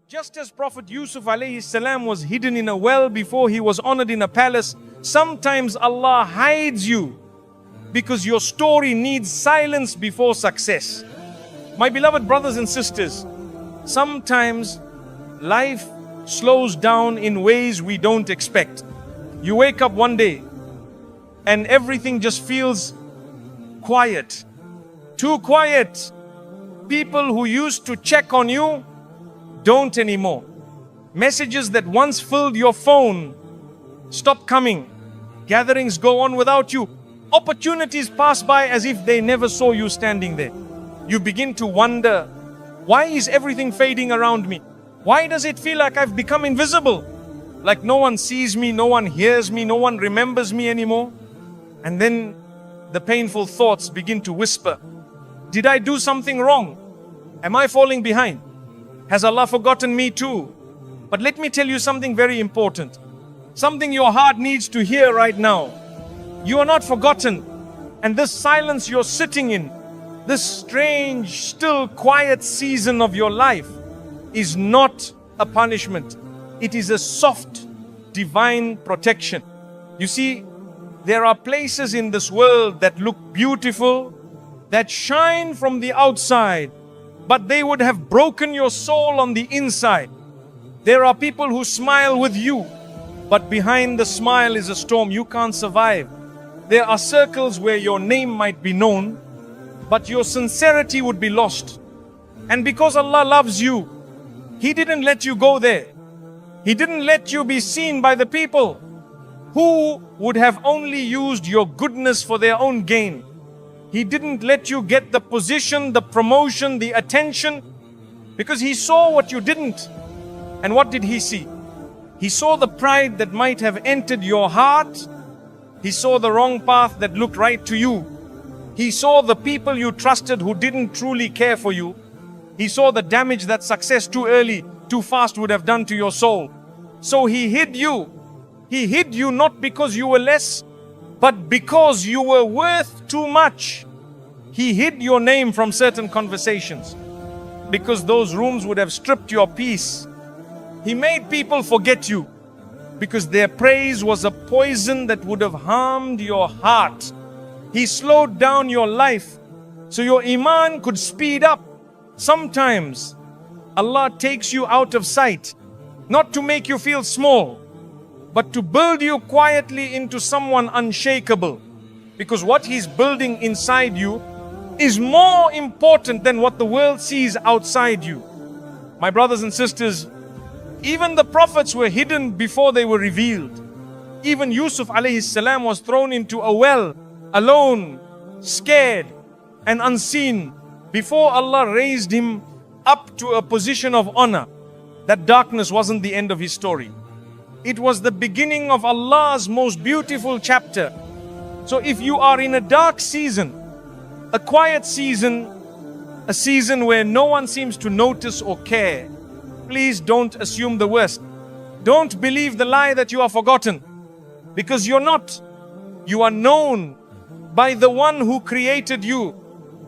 Just as Prophet Yusuf alayhi salam was hidden in a well before he was honored in a palace, sometimes Allah hides you because your story needs silence before success. My beloved brothers and sisters, sometimes life slows down in ways we don't expect. You wake up one day and everything just feels quiet. Too quiet. People who used to check on you don't anymore. Messages that once filled your phone stop coming. Gatherings go on without you. Opportunities pass by as if they never saw you standing there. You begin to wonder, why is everything fading around me? Why does it feel like I've become invisible? Like no one sees me, no one hears me, no one remembers me anymore? And then the painful thoughts begin to whisper, did I do something wrong? Am I falling behind? Has Allah forgotten me too? But let me tell you something very important. Something your heart needs to hear right now. You are not forgotten. And this silence you're sitting in, this strange, still, quiet season of your life is not a punishment. It is a soft, divine protection. You see, there are places in this world that look beautiful, that shine from the outside, but they would have broken your soul on the inside. There are people who smile with you, but behind the smile is a storm you can't survive. There are circles where your name might be known, but your sincerity would be lost. And because Allah loves you, He didn't let you go there. He didn't let you be seen by the people who would have only used your goodness for their own gain. He didn't let you get the position, the promotion, the attention, because He saw what you didn't. And what did He see? He saw the pride that might have entered your heart. He saw the wrong path that looked right to you. He saw the people you trusted who didn't truly care for you. He saw the damage that success too early, too fast would have done to your soul. So He hid you. He hid you not because you were less, but because you were worth too much. He hid your name from certain conversations because those rooms would have stripped your peace. He made people forget you because their praise was a poison that would have harmed your heart. He slowed down your life so your iman could speed up. Sometimes Allah takes you out of sight, not to make you feel small, but to build you quietly into someone unshakable. Because what He's building inside you is more important than what the world sees outside you. My brothers and sisters, even the prophets were hidden before they were revealed. Even Yusuf alayhi salam was thrown into a well, alone, scared and unseen, before Allah raised him up to a position of honor. That darkness wasn't the end of his story. It was the beginning of Allah's most beautiful chapter. So if you are in a dark season, a quiet season, a season where no one seems to notice or care, please don't assume the worst. Don't believe the lie that you are forgotten, because you're not. You are known by the one who created you.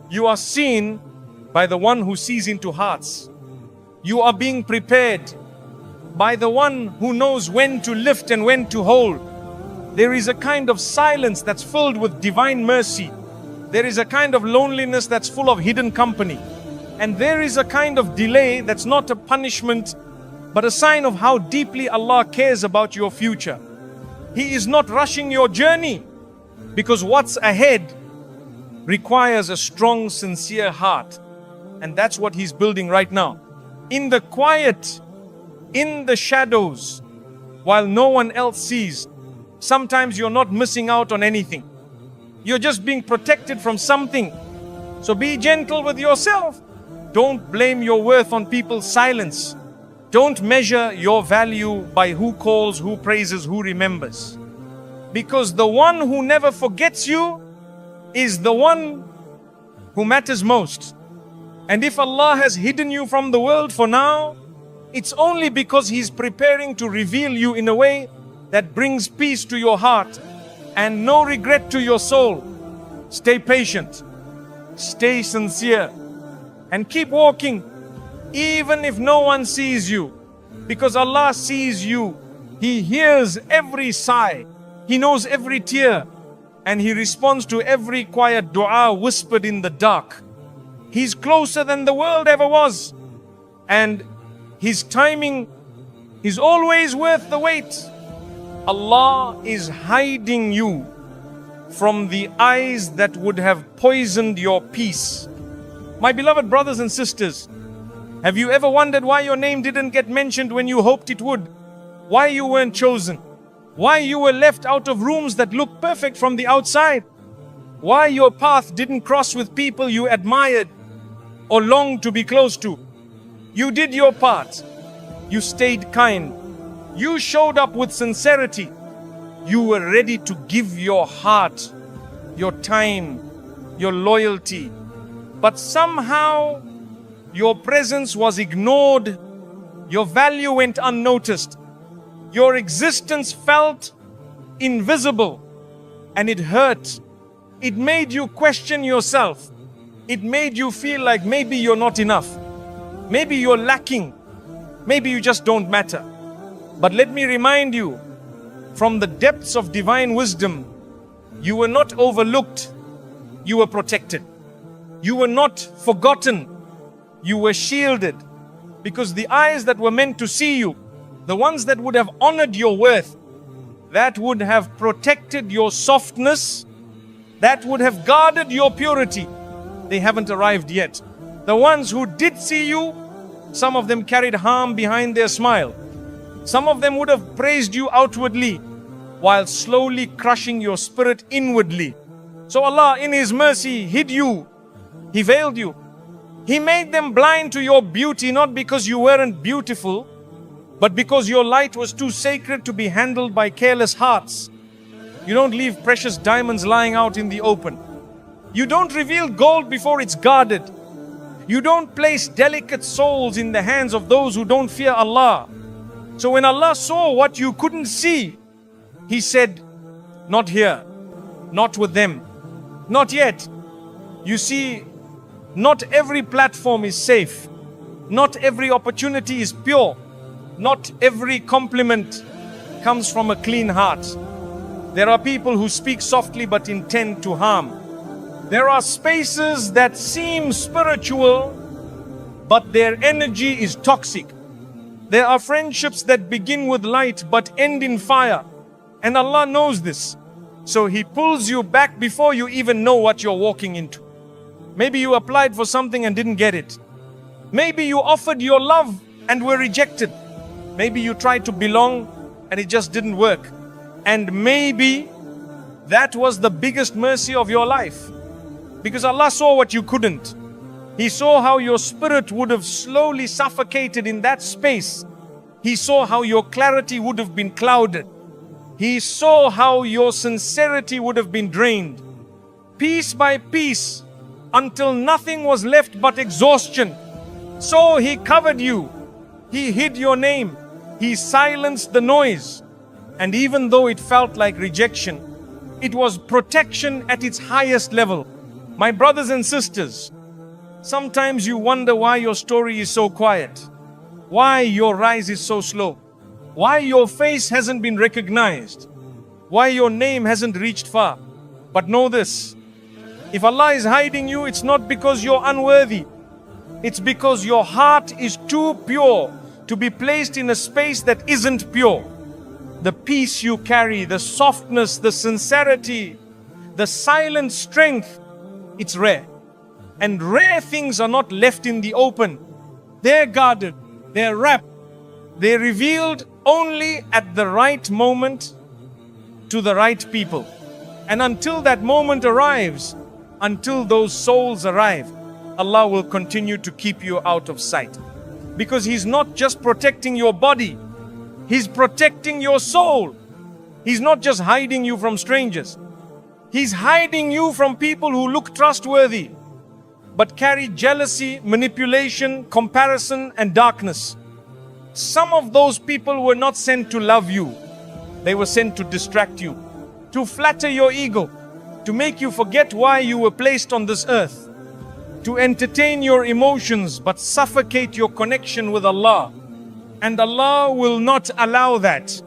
You are seen by the one who sees into hearts. You are being prepared by the one who knows when to lift and when to hold. There is a kind of silence that's filled with divine mercy. There is a kind of loneliness that's full of hidden company. And there is a kind of delay that's not a punishment, but a sign of how deeply Allah cares about your future. He is not rushing your journey, because what's ahead requires a strong, sincere heart. And that's what He's building right now. In the quiet, in the shadows, while no one else sees. Sometimes you're not missing out on anything. You're just being protected from something. So be gentle with yourself. Don't blame your worth on people's silence. Don't measure your value by who calls, who praises, who remembers. Because the one who never forgets you is the one who matters most. And if Allah has hidden you from the world for now, it's only because He's preparing to reveal you in a way that brings peace to your heart and no regret to your soul. Stay patient, stay sincere, and keep walking. even if no one sees you, because Allah sees you. He hears every sigh, He knows every tear, and He responds to every quiet dua whispered in the dark. He's closer than the world ever was, and His timing is always worth the wait. Allah is hiding you from the eyes that would have poisoned your peace. My beloved brothers and sisters, have you ever wondered why your name didn't get mentioned when you hoped it would? Why you weren't chosen? Why you were left out of rooms that looked perfect from the outside? Why your path didn't cross with people you admired or longed to be close to? You did your part. You stayed kind. You showed up with sincerity. You were ready to give your heart, your time, your loyalty. But somehow your presence was ignored. Your value went unnoticed. Your existence felt invisible, and it hurt. It made you question yourself. It made you feel like maybe you're not enough. Maybe you're lacking. Maybe you just don't matter. But let me remind you, from the depths of divine wisdom, you were not overlooked, you were protected. You were not forgotten, you were shielded. Because the eyes that were meant to see you, the ones that would have honored your worth, that would have protected your softness, that would have guarded your purity, they haven't arrived yet. The ones who did see you, some of them carried harm behind their smile. Some of them would have praised you outwardly, while slowly crushing your spirit inwardly. So Allah in His mercy hid you. He veiled you. He made them blind to your beauty, not because you weren't beautiful, but because your light was too sacred to be handled by careless hearts. You don't leave precious diamonds lying out in the open. You don't reveal gold before it's guarded. You don't place delicate souls in the hands of those who don't fear Allah. So when Allah saw what you couldn't see, He said, not here, not with them, not yet. You see, not every platform is safe. Not every opportunity is pure. Not every compliment comes from a clean heart. There are people who speak softly but intend to harm. There are spaces that seem spiritual, but their energy is toxic. There are friendships that begin with light but end in fire. And Allah knows this. So He pulls you back before you even know what you're walking into. Maybe you applied for something and didn't get it. Maybe you offered your love and were rejected. Maybe you tried to belong and it just didn't work. And maybe that was the biggest mercy of your life. Because Allah saw what you couldn't. He saw how your spirit would have slowly suffocated in that space. He saw how your clarity would have been clouded. He saw how your sincerity would have been drained. Piece by piece, until nothing was left but exhaustion. So He covered you. He hid your name. He silenced the noise. And even though it felt like rejection, it was protection at its highest level. My brothers and sisters, sometimes you wonder why your story is so quiet, why your rise is so slow, why your face hasn't been recognized, why your name hasn't reached far. But know this, if Allah is hiding you, it's not because you're unworthy. It's because your heart is too pure to be placed in a space that isn't pure. The peace you carry, the softness, the sincerity, the silent strength, it's rare. And rare things are not left in the open. They're guarded, they're wrapped, they're revealed only at the right moment to the right people. And until that moment arrives, until those souls arrive, Allah will continue to keep you out of sight. Because He's not just protecting your body, He's protecting your soul. He's not just hiding you from strangers. He's hiding you from people who look trustworthy, but carry jealousy, manipulation, comparison, and darkness. Some of those people were not sent to love you. They were sent to distract you, to flatter your ego, to make you forget why you were placed on this earth. to entertain your emotions but suffocate your connection with Allah. And Allah will not allow that.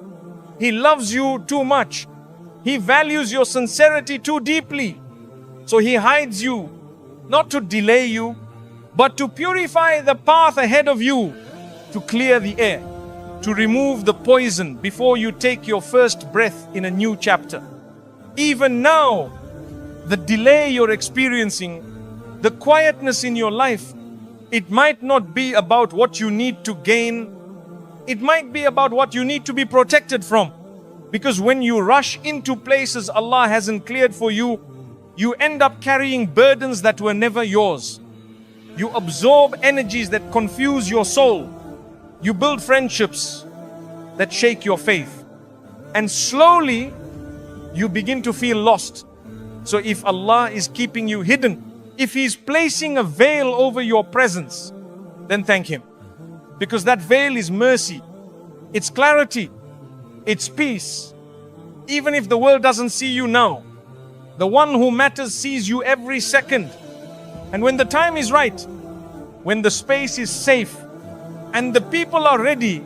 He loves you too much. He values your sincerity too deeply. So He hides you, not to delay you, but to purify the path ahead of you, to clear the air, to remove the poison before you take your first breath in a new chapter. Even now, the delay you're experiencing, the quietness in your life, it might not be about what you need to gain. It might be about what you need to be protected from. Because when you rush into places Allah hasn't cleared for you, you end up carrying burdens that were never yours. You absorb energies that confuse your soul. You build friendships that shake your faith. And slowly, you begin to feel lost. So if Allah is keeping you hidden, if He's placing a veil over your presence, then thank Him. Because that veil is mercy, it's clarity, it's peace. Even if the world doesn't see you now, the one who matters sees you every second. And when the time is right, when the space is safe, and the people are ready,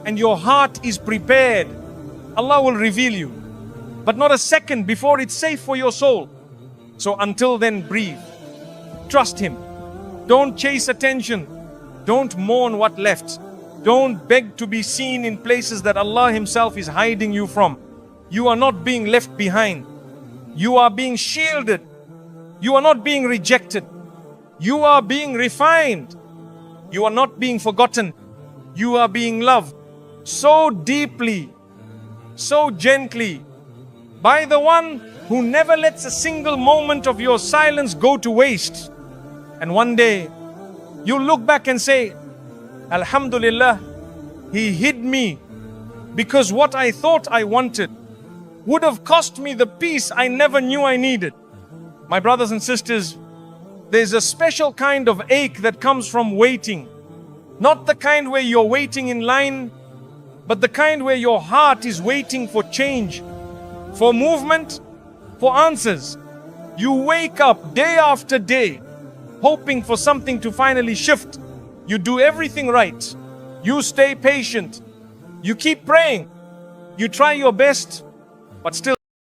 and your heart is prepared, Allah will reveal you. But not a second before it's safe for your soul. So until then, breathe. Trust Him. Don't chase attention. Don't mourn what left. Don't beg to be seen in places that Allah Himself is hiding you from. You are not being left behind. You are being shielded. You are not being rejected. You are being refined. You are not being forgotten. You are being loved so deeply, so gently, by the one who never lets a single moment of your silence go to waste. And one day, you'll look back and say, Alhamdulillah, He hid me because what I thought I wanted would have cost me the peace I never knew I needed. My brothers and sisters, there's a special kind of ache that comes from waiting. Not the kind where you're waiting in line, but the kind where your heart is waiting for change, for movement, for answers. You wake up day after day, hoping for something to finally shift. You do everything right. You stay patient. You keep praying. You try your best, but still